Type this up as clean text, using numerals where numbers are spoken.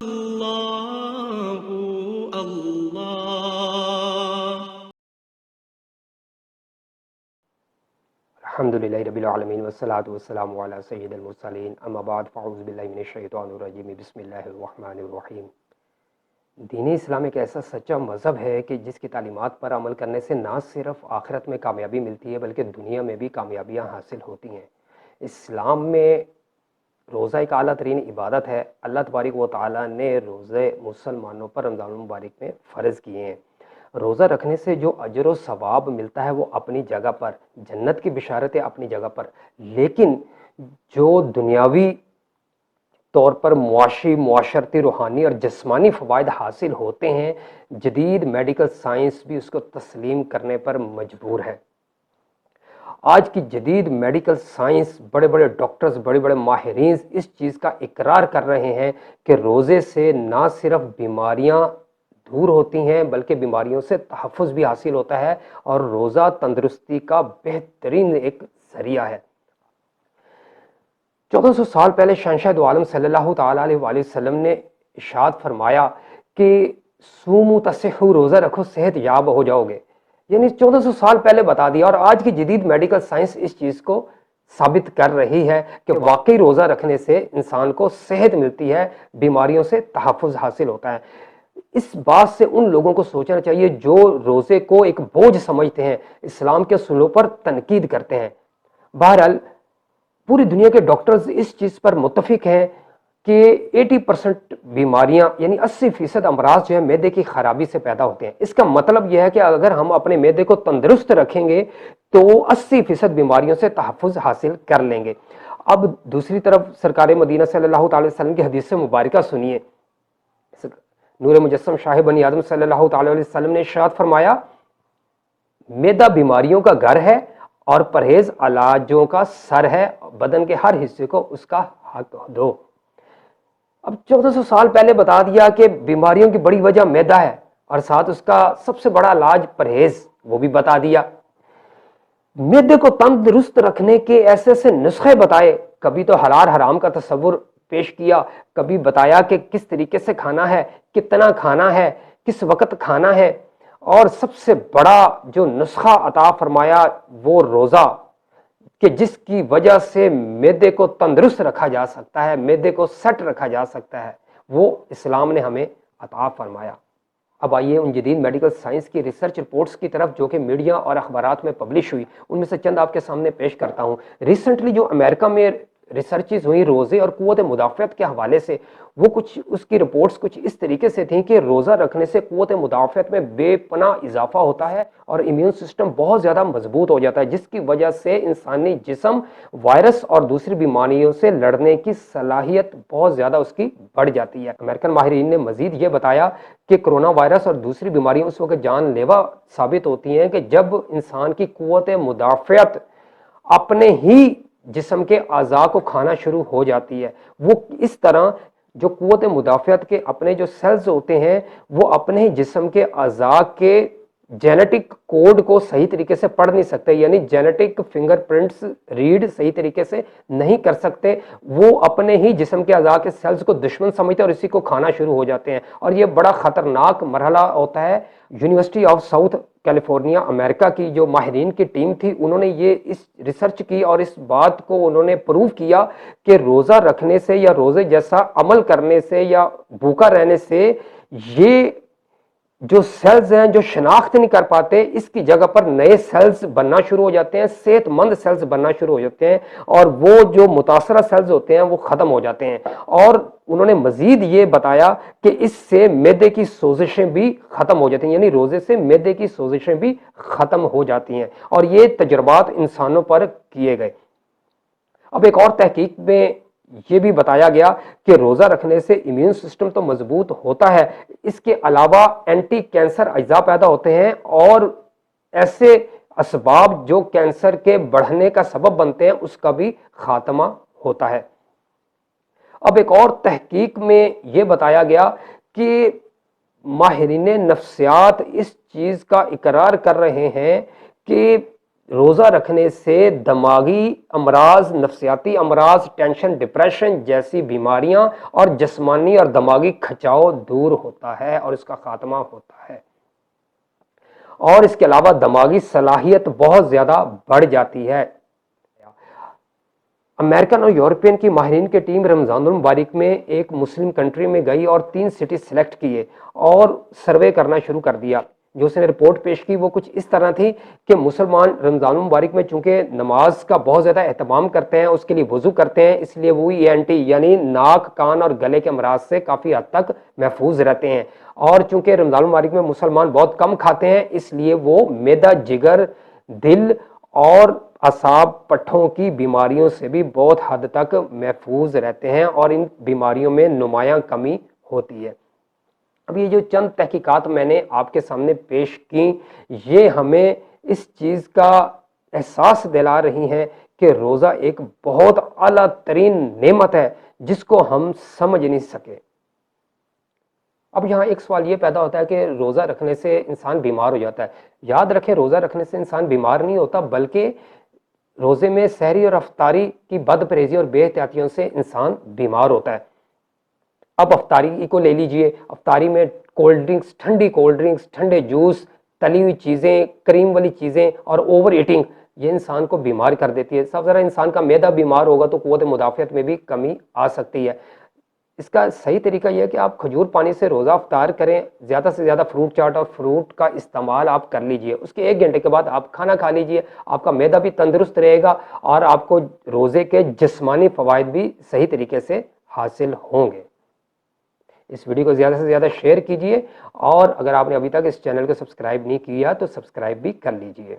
اللہ اللہ الحمدللہ رب العالمین والصلاة والسلام علی سید المرسلین اما بعد فاعوذ باللہ من الشیطان الرجیم بسم اللہ الرحمن الرحیم۔ دین اسلام ایک ایسا سچا مذہب ہے کہ جس کی تعلیمات پر عمل کرنے سے نہ صرف آخرت میں کامیابی ملتی ہے بلکہ دنیا میں بھی کامیابیاں حاصل ہوتی ہیں۔ اسلام میں روزہ ایک اعلیٰ ترین عبادت ہے۔ اللہ تبارک و تعالیٰ نے روزے مسلمانوں پر رمضان المبارک میں فرض کیے ہیں۔ روزہ رکھنے سے جو اجر و ثواب ملتا ہے وہ اپنی جگہ پر، جنت کی بشارتیں اپنی جگہ پر، لیکن جو دنیاوی طور پر معاشی، معاشرتی، روحانی اور جسمانی فوائد حاصل ہوتے ہیں، جدید میڈیکل سائنس بھی اس کو تسلیم کرنے پر مجبور ہے۔ آج کی جدید میڈیکل سائنس، بڑے بڑے ڈاکٹرز، بڑے بڑے ماہرین اس چیز کا اقرار کر رہے ہیں کہ روزے سے نہ صرف بیماریاں دور ہوتی ہیں بلکہ بیماریوں سے تحفظ بھی حاصل ہوتا ہے، اور روزہ تندرستی کا بہترین ایک ذریعہ ہے۔ 1400 سال پہلے شہنشاہ دو عالم صلی اللہ تعالیٰ علیہ وآلہ وسلم نے ارشاد فرمایا کہ سومو تصحو، روزہ رکھو صحت یاب ہو جاؤ گے، یعنی 1400 سال پہلے بتا دیا، اور آج کی جدید میڈیکل سائنس اس چیز کو ثابت کر رہی ہے کہ واقعی روزہ رکھنے سے انسان کو صحت ملتی ہے، بیماریوں سے تحفظ حاصل ہوتا ہے۔ اس بات سے ان لوگوں کو سوچنا چاہیے جو روزے کو ایک بوجھ سمجھتے ہیں، اسلام کے اصولوں پر تنقید کرتے ہیں۔ بہرحال پوری دنیا کے ڈاکٹرز اس چیز پر متفق ہیں کہ 80% بیماریاں یعنی 80% امراض جو ہے معدے کی خرابی سے پیدا ہوتے ہیں۔ اس کا مطلب یہ ہے کہ اگر ہم اپنے معدے کو تندرست رکھیں گے تو 80% بیماریوں سے تحفظ حاصل کر لیں گے۔ اب دوسری طرف سرکار مدینہ صلی اللہ تعالی وسلم کی حدیث مبارکہ سنیے۔ نور مجسم شاہ بنی آدم صلی اللہ تعالی علیہ وسلم نے ارشاد فرمایا، معدہ بیماریوں کا گھر ہے اور پرہیز علاجوں کا سر ہے، بدن کے ہر حصے کو اس کا حق دو۔ اب 1400 سال پہلے بتا دیا کہ بیماریوں کی بڑی وجہ معدہ ہے، اور ساتھ اس کا سب سے بڑا علاج پرہیز، وہ بھی بتا دیا۔ معدے کو تندرست رکھنے کے ایسے ایسے نسخے بتائے، کبھی تو حلال حرام کا تصور پیش کیا، کبھی بتایا کہ کس طریقے سے کھانا ہے، کتنا کھانا ہے، کس وقت کھانا ہے، اور سب سے بڑا جو نسخہ عطا فرمایا وہ روزہ، کہ جس کی وجہ سے معدے کو تندرست رکھا جا سکتا ہے، معدے کو سیٹ رکھا جا سکتا ہے، وہ اسلام نے ہمیں عطا فرمایا۔ اب آئیے ان جدید میڈیکل سائنس کی ریسرچ رپورٹس کی طرف جو کہ میڈیا اور اخبارات میں پبلش ہوئی، ان میں سے چند آپ کے سامنے پیش کرتا ہوں۔ ریسنٹلی جو امریکہ میں ریسرچز ہوئی روزے اور قوت مدافعت کے حوالے سے، وہ کچھ اس کی رپورٹس کچھ اس طریقے سے تھیں کہ روزہ رکھنے سے قوت مدافعت میں بے پناہ اضافہ ہوتا ہے اور امیون سسٹم بہت زیادہ مضبوط ہو جاتا ہے، جس کی وجہ سے انسانی جسم وائرس اور دوسری بیماریوں سے لڑنے کی صلاحیت بہت زیادہ اس کی بڑھ جاتی ہے۔ امریکن ماہرین نے مزید یہ بتایا کہ کرونا وائرس اور دوسری بیماریاں اس وقت جان لیوا ثابت ہوتی ہیں کہ جب انسان کی قوت مدافعت اپنے ہی جسم کے اعضاء کو کھانا شروع ہو جاتی ہے۔ وہ اس طرح جو قوت مدافعت کے اپنے جو سیلز ہوتے ہیں وہ اپنے ہی جسم کے اعضاء کے جینیٹک کوڈ کو صحیح طریقے سے پڑھ نہیں سکتے، یعنی جینیٹک فنگر پرنٹس ریڈ صحیح طریقے سے نہیں کر سکتے، وہ اپنے ہی جسم کے اعضاء کے سیلز کو دشمن سمجھتے اور اسی کو کھانا شروع ہو جاتے ہیں، اور یہ بڑا خطرناک مرحلہ ہوتا ہے۔ یونیورسٹی آف ساؤتھ کیلیفورنیا امریکہ کی جو ماہرین کی ٹیم تھی، انہوں نے یہ اس ریسرچ کی اور اس بات کو انہوں نے پروف کیا کہ روزہ رکھنے سے یا روزے جیسا عمل کرنے سے یا بھوکا رہنے سے یہ جو سیلز ہیں جو شناخت نہیں کر پاتے، اس کی جگہ پر نئے سیلز بننا شروع ہو جاتے ہیں، صحت مند سیلز بننا شروع ہو جاتے ہیں، اور وہ جو متاثرہ سیلز ہوتے ہیں وہ ختم ہو جاتے ہیں۔ اور انہوں نے مزید یہ بتایا کہ اس سے معدے کی سوزشیں بھی ختم ہو جاتی ہیں، یعنی روزے سے معدے کی سوزشیں بھی ختم ہو جاتی ہیں، اور یہ تجربات انسانوں پر کیے گئے۔ اب ایک اور تحقیق میں یہ بھی بتایا گیا کہ روزہ رکھنے سے امیون سسٹم تو مضبوط ہوتا ہے، اس کے علاوہ اینٹی کینسر اجزاء پیدا ہوتے ہیں، اور ایسے اسباب جو کینسر کے بڑھنے کا سبب بنتے ہیں اس کا بھی خاتمہ ہوتا ہے۔ اب ایک اور تحقیق میں یہ بتایا گیا کہ ماہرین نفسیات اس چیز کا اقرار کر رہے ہیں کہ روزہ رکھنے سے دماغی امراض، نفسیاتی امراض، ٹینشن، ڈپریشن جیسی بیماریاں اور جسمانی اور دماغی کھچاؤ دور ہوتا ہے اور اس کا خاتمہ ہوتا ہے، اور اس کے علاوہ دماغی صلاحیت بہت زیادہ بڑھ جاتی ہے۔ امریکن اور یورپین کی ماہرین کی ٹیم رمضان المبارک میں ایک مسلم کنٹری میں گئی اور 3 سٹی سلیکٹ کیے اور سروے کرنا شروع کر دیا۔ جو اس نے رپورٹ پیش کی وہ کچھ اس طرح تھی کہ مسلمان رمضان المبارک میں چونکہ نماز کا بہت زیادہ اہتمام کرتے ہیں، اس کے لیے وضو کرتے ہیں، اس لیے وہ ENT یعنی ناک، کان اور گلے کے امراض سے کافی حد تک محفوظ رہتے ہیں، اور چونکہ رمضان المبارک میں مسلمان بہت کم کھاتے ہیں، اس لیے وہ معدہ، جگر، دل اور اعصاب، پٹھوں کی بیماریوں سے بھی بہت حد تک محفوظ رہتے ہیں اور ان بیماریوں میں نمایاں کمی ہوتی ہے۔ اب یہ جو چند تحقیقات میں نے آپ کے سامنے پیش کی، یہ ہمیں اس چیز کا احساس دلا رہی ہیں کہ روزہ ایک بہت اعلیٰ ترین نعمت ہے جس کو ہم سمجھ نہیں سکے۔ اب یہاں ایک سوال یہ پیدا ہوتا ہے کہ روزہ رکھنے سے انسان بیمار ہو جاتا ہے۔ یاد رکھیں، روزہ رکھنے سے انسان بیمار نہیں ہوتا، بلکہ روزے میں سحری اور افطاری کی بد پرہیزی اور بے احتیاطیوں سے انسان بیمار ہوتا ہے۔ اب افطاری کو لے لیجئے، افطاری میں کولڈ ڈرنکس، ٹھنڈی کولڈ ڈرنکس، ٹھنڈے جوس، تلی ہوئی چیزیں، کریم والی چیزیں اور اوور ایٹنگ یہ انسان کو بیمار کر دیتی ہے۔ سب ذرا انسان کا معدہ بیمار ہوگا تو قوت مدافعت میں بھی کمی آ سکتی ہے۔ اس کا صحیح طریقہ یہ ہے کہ آپ کھجور پانی سے روزہ افطار کریں، زیادہ سے زیادہ فروٹ چاٹ اور فروٹ کا استعمال آپ کر لیجئے، اس کے 1 گھنٹے کے بعد آپ کھانا کھا لیجئے، آپ کا معدہ بھی تندرست رہے گا اور آپ کو روزے کے جسمانی فوائد بھی صحیح طریقے سے حاصل ہوں گے۔ اس ویڈیو کو زیادہ سے زیادہ شیئر کیجئے، اور اگر آپ نے ابھی تک اس چینل کو سبسکرائب نہیں کیا تو سبسکرائب بھی کر لیجئے۔